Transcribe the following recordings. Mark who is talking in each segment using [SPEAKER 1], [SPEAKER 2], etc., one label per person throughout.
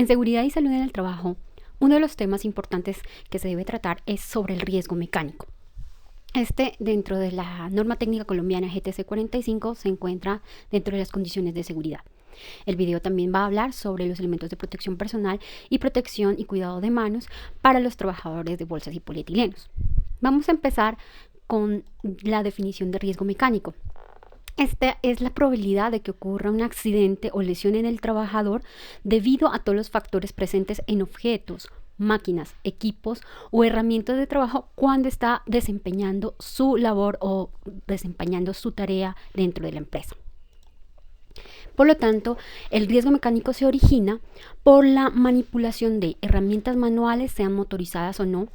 [SPEAKER 1] En seguridad y salud en el trabajo, uno de los temas importantes que se debe tratar es sobre el riesgo mecánico. Dentro de la norma técnica colombiana GTC 45, se encuentra dentro de las condiciones de seguridad. El video también va a hablar sobre los elementos de protección personal y protección y cuidado de manos para los trabajadores de bolsas y polietilenos. Vamos a empezar con la definición de riesgo mecánico. Esta es la probabilidad de que ocurra un accidente o lesión en el trabajador debido a todos los factores presentes en objetos, máquinas, equipos o herramientas de trabajo cuando está desempeñando su labor o desempeñando su tarea dentro de la empresa. Por lo tanto, el riesgo mecánico se origina por la manipulación de herramientas manuales, sean motorizadas o no,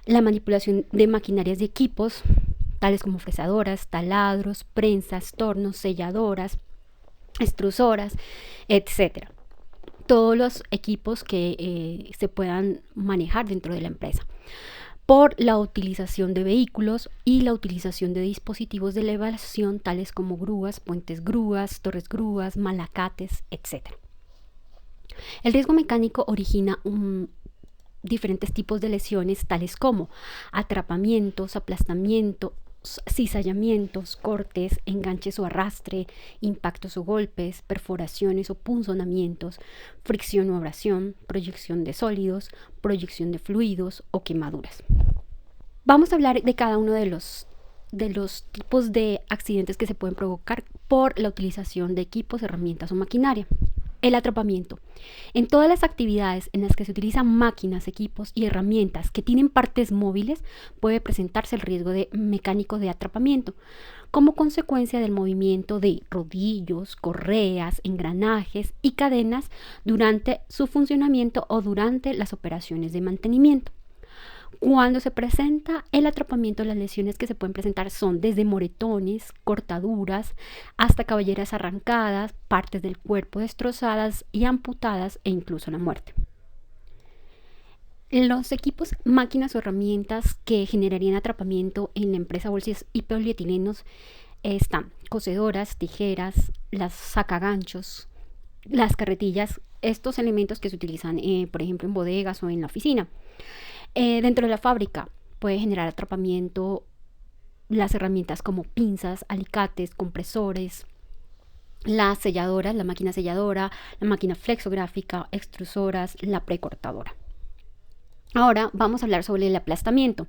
[SPEAKER 1] la manipulación de maquinarias y equipos, tales como fresadoras, taladros, prensas, tornos, selladoras, extrusoras, etc. Todos los equipos que se puedan manejar dentro de la empresa. Por la utilización de vehículos y la utilización de dispositivos de elevación tales como grúas, puentes grúas, torres grúas, malacates, etc. El riesgo mecánico origina diferentes tipos de lesiones tales como atrapamientos, aplastamientos, cizallamientos, cortes, enganches o arrastre, impactos o golpes, perforaciones o punzonamientos, fricción o abrasión, proyección de sólidos, proyección de fluidos o quemaduras. Vamos a hablar de cada uno de los tipos de accidentes que se pueden provocar por la utilización de equipos, herramientas o maquinaria. El atrapamiento. En todas las actividades en las que se utilizan máquinas, equipos y herramientas que tienen partes móviles, puede presentarse el riesgo mecánico de atrapamiento como consecuencia del movimiento de rodillos, correas, engranajes y cadenas durante su funcionamiento o durante las operaciones de mantenimiento. Cuando se presenta el atrapamiento, las lesiones que se pueden presentar son desde moretones, cortaduras, hasta cabelleras arrancadas, partes del cuerpo destrozadas y amputadas e incluso la muerte. Los equipos, máquinas o herramientas que generarían atrapamiento en la empresa bolsas y polietilenos están cosedoras, tijeras, las sacaganchos, las carretillas, estos elementos que se utilizan por ejemplo en bodegas o en la oficina. Dentro de la fábrica puede generar atrapamiento las herramientas como pinzas, alicates, compresores, las selladoras, la máquina selladora, la máquina flexográfica, extrusoras, la precortadora. Ahora vamos a hablar sobre el aplastamiento.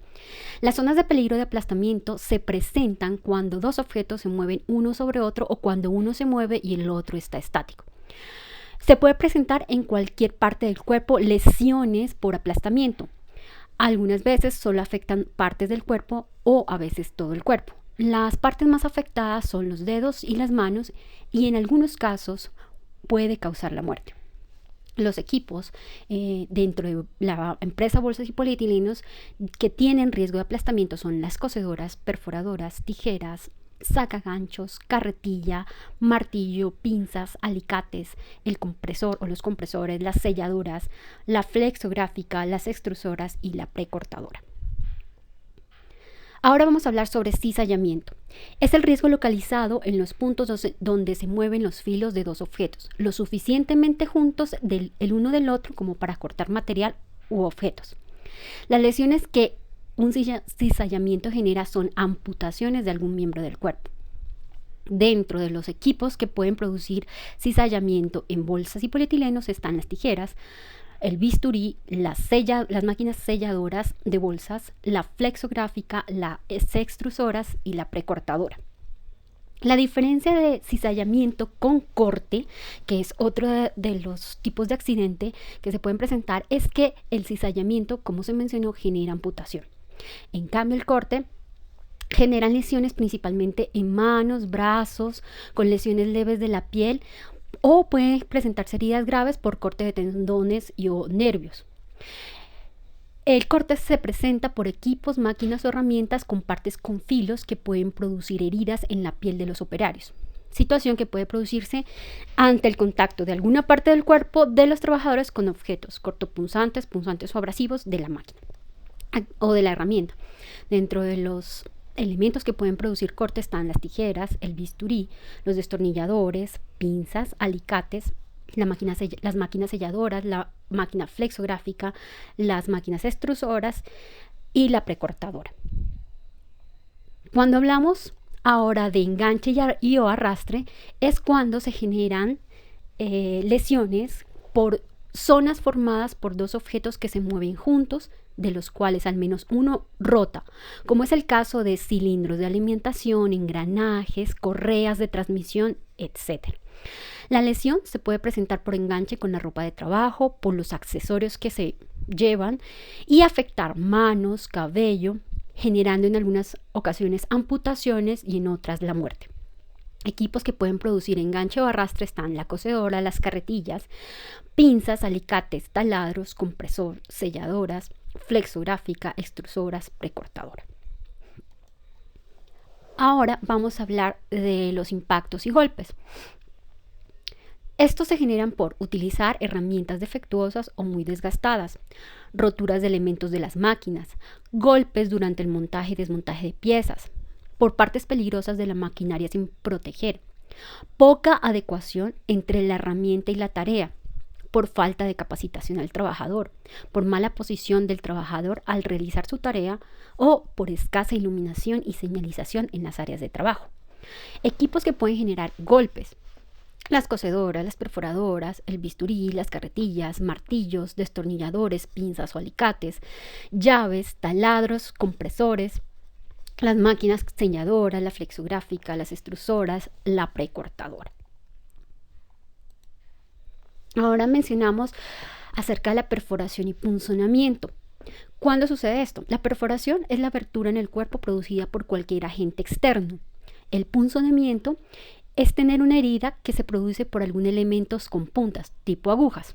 [SPEAKER 1] Las zonas de peligro de aplastamiento se presentan cuando dos objetos se mueven uno sobre otro o cuando uno se mueve y el otro está estático. Se puede presentar en cualquier parte del cuerpo lesiones por aplastamiento. Algunas veces solo afectan partes del cuerpo o a veces todo el cuerpo. Las partes más afectadas son los dedos y las manos y en algunos casos puede causar la muerte. Los equipos dentro de la empresa bolsas y polietilenos que tienen riesgo de aplastamiento son las cosedoras, perforadoras, tijeras, sacaganchos, carretilla, martillo, pinzas, alicates, el compresor o los compresores, las selladoras, la flexográfica, las extrusoras y la precortadora. Ahora vamos a hablar sobre cizallamiento. Es el riesgo localizado en los puntos donde se mueven los filos de dos objetos, lo suficientemente juntos el uno del otro como para cortar material u objetos. Las lesiones que un cizallamiento genera son amputaciones de algún miembro del cuerpo. Dentro de los equipos que pueden producir cizallamiento en bolsas y polietilenos están las tijeras, el bisturí, las máquinas selladoras de bolsas, la flexográfica, las extrusoras y la precortadora. La diferencia de cizallamiento con corte, que es otro de los tipos de accidente que se pueden presentar, es que el cizallamiento, como se mencionó, genera amputación. En cambio, el corte generan lesiones principalmente en manos, brazos, con lesiones leves de la piel o pueden presentarse heridas graves por corte de tendones o nervios. El corte se presenta por equipos, máquinas o herramientas con partes con filos que pueden producir heridas en la piel de los operarios. Situación que puede producirse ante el contacto de alguna parte del cuerpo de los trabajadores con objetos cortopunzantes, punzantes o abrasivos de la máquina o de la herramienta. Dentro de los elementos que pueden producir cortes están las tijeras, el bisturí, los destornilladores, pinzas, alicates, las máquinas selladoras, la máquina flexográfica, las máquinas extrusoras y la precortadora. Cuando hablamos ahora de enganche y o arrastre, es cuando se generan lesiones por zonas formadas por dos objetos que se mueven juntos, de los cuales al menos uno rota, como es el caso de cilindros de alimentación, engranajes, correas de transmisión, etc. La lesión se puede presentar por enganche con la ropa de trabajo, por los accesorios que se llevan y afectar manos, cabello, generando en algunas ocasiones amputaciones y en otras la muerte. Equipos que pueden producir enganche o arrastre están la cosedora, las carretillas, pinzas, alicates, taladros, compresor, selladoras, flexográfica, extrusoras, precortadora. Ahora vamos a hablar de los impactos y golpes. Estos se generan por utilizar herramientas defectuosas o muy desgastadas, roturas de elementos de las máquinas, golpes durante el montaje y desmontaje de piezas, por partes peligrosas de la maquinaria sin proteger, poca adecuación entre la herramienta y la tarea, por falta de capacitación al trabajador, por mala posición del trabajador al realizar su tarea o por escasa iluminación y señalización en las áreas de trabajo. Equipos que pueden generar golpes: las cosedoras, las perforadoras, el bisturí, las carretillas, martillos, destornilladores, pinzas o alicates, llaves, taladros, compresores, las máquinas selladoras, la flexográfica, las extrusoras, la precortadora. Ahora mencionamos acerca de la perforación y punzonamiento. ¿Cuándo sucede esto? La perforación es la abertura en el cuerpo producida por cualquier agente externo. El punzonamiento es tener una herida que se produce por algún elemento con puntas, tipo agujas.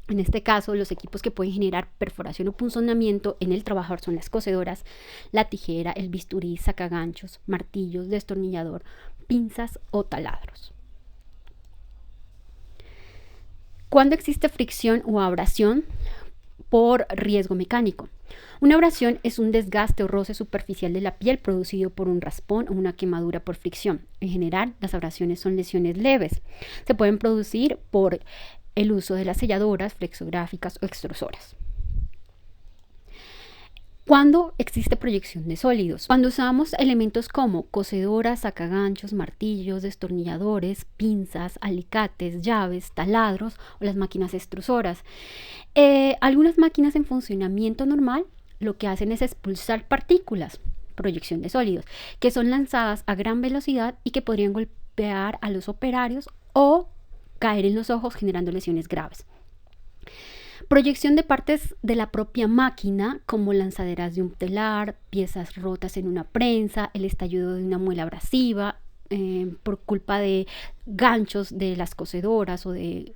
[SPEAKER 1] En este caso, los equipos que pueden generar perforación o punzonamiento en el trabajador son las cosedoras, la tijera, el bisturí, sacaganchos, martillos, destornillador, pinzas o taladros. ¿Cuándo existe fricción o abrasión por riesgo mecánico? Una abrasión es un desgaste o roce superficial de la piel producido por un raspón o una quemadura por fricción. En general, las abrasiones son lesiones leves. Se pueden producir por el uso de las selladoras, flexográficas o extrusoras. ¿Cuándo existe proyección de sólidos? Cuando usamos elementos como cosedoras, sacaganchos, martillos, destornilladores, pinzas, alicates, llaves, taladros o las máquinas extrusoras. Algunas máquinas en funcionamiento normal lo que hacen es expulsar partículas, proyección de sólidos, que son lanzadas a gran velocidad y que podrían golpear a los operarios o caer en los ojos generando lesiones graves. Proyección de partes de la propia máquina, como lanzaderas de un telar, piezas rotas en una prensa, el estallido de una muela abrasiva, por culpa de ganchos de las cosedoras o de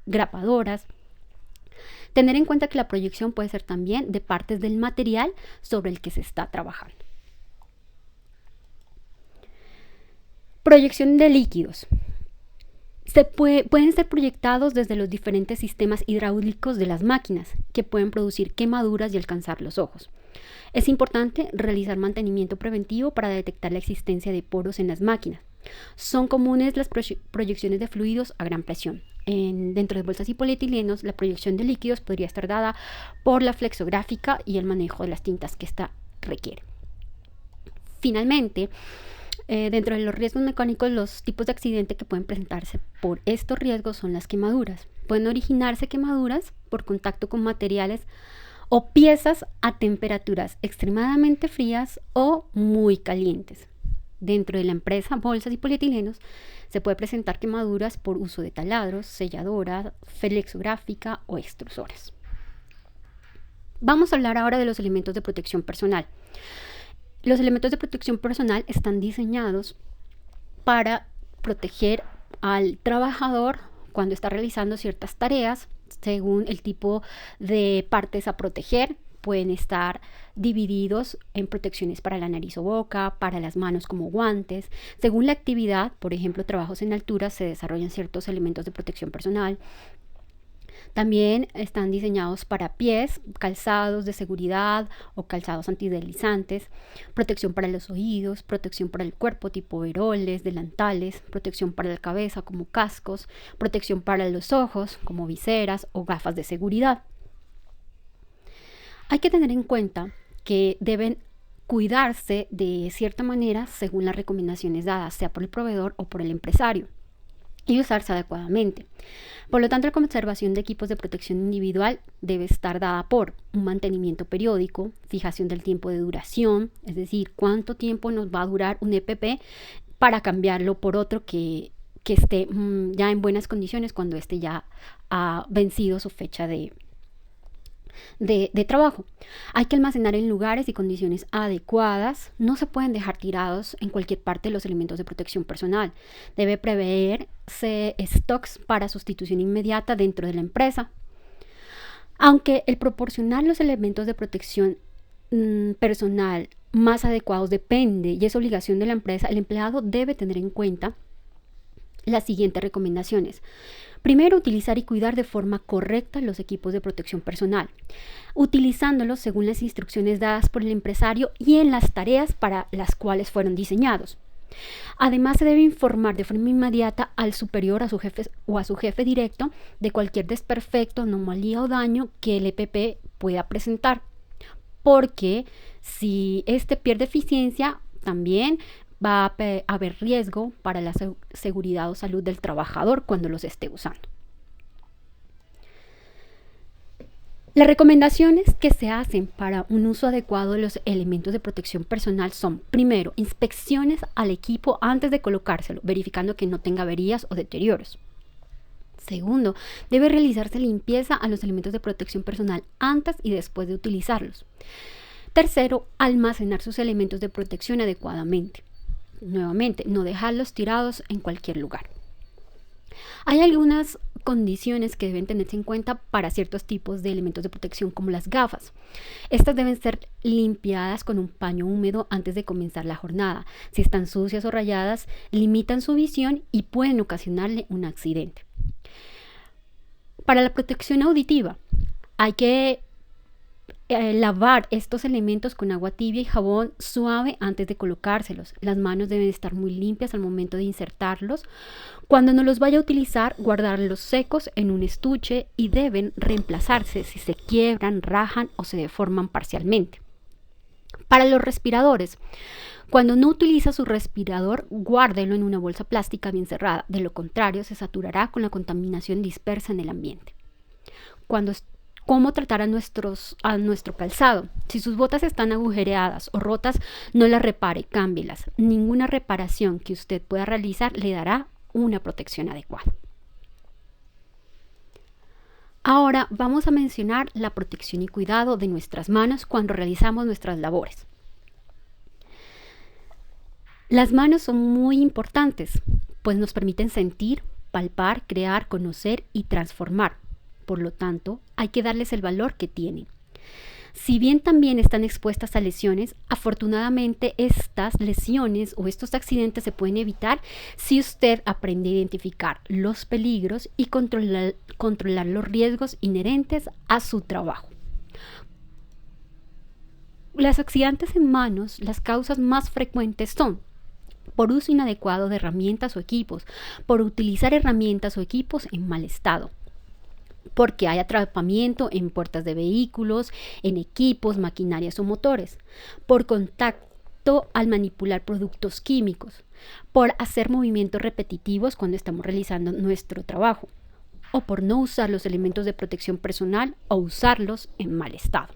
[SPEAKER 1] grapadoras. Tener en cuenta que la proyección puede ser también de partes del material sobre el que se está trabajando. Proyección de líquidos. Pueden ser proyectados desde los diferentes sistemas hidráulicos de las máquinas, que pueden producir quemaduras y alcanzar los ojos. Es importante realizar mantenimiento preventivo para detectar la existencia de poros en las máquinas. Son comunes las proyecciones de fluidos a gran presión. Dentro de bolsas y polietilenos, la proyección de líquidos podría estar dada por la flexográfica y el manejo de las tintas que ésta requiere. Finalmente, dentro de los riesgos mecánicos, los tipos de accidente que pueden presentarse por estos riesgos son las quemaduras. Pueden originarse quemaduras por contacto con materiales o piezas a temperaturas extremadamente frías o muy calientes. Dentro de la empresa bolsas y polietilenos se puede presentar quemaduras por uso de taladros, selladoras, flexográfica o extrusoras. Vamos a hablar ahora de los elementos de protección personal. Los elementos de protección personal están diseñados para proteger al trabajador cuando está realizando ciertas tareas según el tipo de partes a proteger. Pueden estar divididos en protecciones para la nariz o boca, para las manos como guantes. Según la actividad, por ejemplo, trabajos en altura, se desarrollan ciertos elementos de protección personal. También están diseñados para pies, calzados de seguridad o calzados antideslizantes, protección para los oídos, protección para el cuerpo tipo overoles, delantales, protección para la cabeza como cascos, protección para los ojos como viseras o gafas de seguridad. Hay que tener en cuenta que deben cuidarse de cierta manera según las recomendaciones dadas, sea por el proveedor o por el empresario, y usarse adecuadamente. Por lo tanto, la conservación de equipos de protección individual debe estar dada por un mantenimiento periódico, fijación del tiempo de duración, es decir, cuánto tiempo nos va a durar un EPP para cambiarlo por otro que esté ya en buenas condiciones cuando este ya ha vencido su fecha de trabajo. Hay que almacenar en lugares y condiciones adecuadas. No se pueden dejar tirados en cualquier parte los elementos de protección personal. Debe preverse stocks para sustitución inmediata dentro de la empresa. Aunque el proporcionar los elementos de protección personal más adecuados depende y es obligación de la empresa, el empleado debe tener en cuenta las siguientes recomendaciones. Primero, utilizar y cuidar de forma correcta los equipos de protección personal, utilizándolos según las instrucciones dadas por el empresario y en las tareas para las cuales fueron diseñados. Además, se debe informar de forma inmediata al superior, a su jefe o a su jefe directo de cualquier desperfecto, anomalía o daño que el EPP pueda presentar, porque si este pierde eficiencia, también va a haber riesgo para la seguridad o salud del trabajador cuando los esté usando. Las recomendaciones que se hacen para un uso adecuado de los elementos de protección personal son: primero, inspecciones al equipo antes de colocárselo, verificando que no tenga averías o deterioros. Segundo, debe realizarse limpieza a los elementos de protección personal antes y después de utilizarlos. Tercero, almacenar sus elementos de protección adecuadamente. Nuevamente, no dejarlos tirados en cualquier lugar. Hay algunas condiciones que deben tenerse en cuenta para ciertos tipos de elementos de protección, como las gafas. Estas deben ser limpiadas con un paño húmedo antes de comenzar la jornada. Si están sucias o rayadas, limitan su visión y pueden ocasionarle un accidente. Para la protección auditiva, hay que lavar estos elementos con agua tibia y jabón suave antes de colocárselos. Las manos deben estar muy limpias al momento de insertarlos. Cuando no los vaya a utilizar, guardarlos secos en un estuche y deben reemplazarse si se quiebran, rajan o se deforman parcialmente. Para los respiradores, cuando no utiliza su respirador, guárdelo en una bolsa plástica bien cerrada. De lo contrario, se saturará con la contaminación dispersa en el ambiente. ¿Cómo tratar a nuestro calzado? Si sus botas están agujereadas o rotas, no las repare, cámbielas. Ninguna reparación que usted pueda realizar le dará una protección adecuada. Ahora vamos a mencionar la protección y cuidado de nuestras manos cuando realizamos nuestras labores. Las manos son muy importantes, pues nos permiten sentir, palpar, crear, conocer y transformar. Por lo tanto, hay que darles el valor que tienen. Si bien también están expuestas a lesiones, afortunadamente estas lesiones o estos accidentes se pueden evitar si usted aprende a identificar los peligros y controlar los riesgos inherentes a su trabajo. Los accidentes en manos, las causas más frecuentes son por uso inadecuado de herramientas o equipos, por utilizar herramientas o equipos en mal estado, porque hay atrapamiento en puertas de vehículos, en equipos, maquinarias o motores, por contacto al manipular productos químicos, por hacer movimientos repetitivos cuando estamos realizando nuestro trabajo, o por no usar los elementos de protección personal o usarlos en mal estado.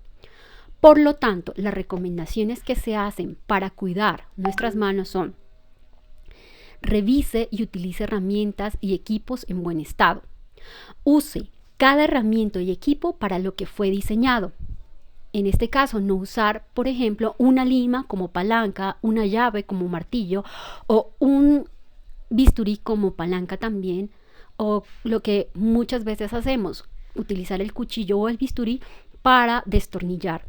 [SPEAKER 1] Por lo tanto, las recomendaciones que se hacen para cuidar nuestras manos son: revise y utilice herramientas y equipos en buen estado. Use cada herramienta y equipo para lo que fue diseñado. En este caso, no usar, por ejemplo, una lima como palanca, una llave como martillo o un bisturí como palanca también, o lo que muchas veces hacemos, utilizar el cuchillo o el bisturí para destornillar.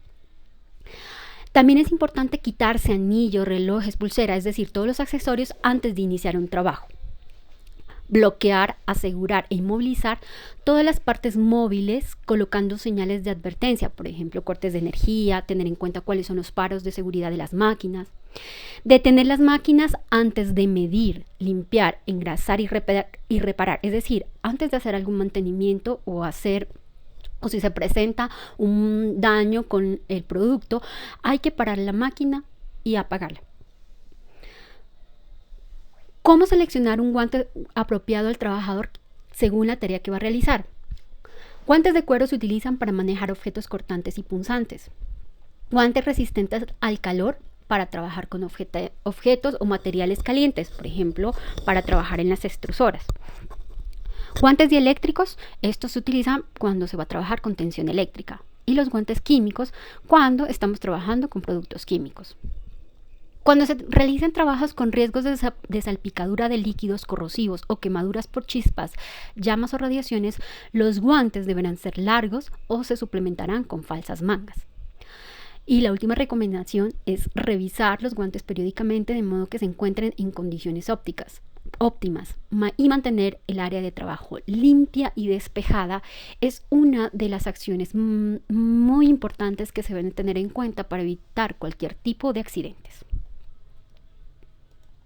[SPEAKER 1] También es importante quitarse anillos, relojes, pulseras, es decir, todos los accesorios antes de iniciar un trabajo. bloquear, asegurar e inmovilizar todas las partes móviles colocando señales de advertencia, por ejemplo, cortes de energía, tener en cuenta cuáles son los paros de seguridad de las máquinas. Detener las máquinas antes de medir, limpiar, engrasar y reparar. Es decir, antes de hacer algún mantenimiento o si se presenta un daño con el producto, hay que parar la máquina y apagarla. ¿Cómo seleccionar un guante apropiado al trabajador según la tarea que va a realizar? Guantes de cuero se utilizan para manejar objetos cortantes y punzantes. Guantes resistentes al calor para trabajar con objetos o materiales calientes, por ejemplo, para trabajar en las extrusoras. Guantes dieléctricos, estos se utilizan cuando se va a trabajar con tensión eléctrica. Y los guantes químicos, cuando estamos trabajando con productos químicos. Cuando se realicen trabajos con riesgos de salpicadura de líquidos corrosivos o quemaduras por chispas, llamas o radiaciones, los guantes deberán ser largos o se suplementarán con falsas mangas. Y la última recomendación es revisar los guantes periódicamente de modo que se encuentren en condiciones óptimas y mantener el área de trabajo limpia y despejada es una de las acciones muy importantes que se deben tener en cuenta para evitar cualquier tipo de accidentes.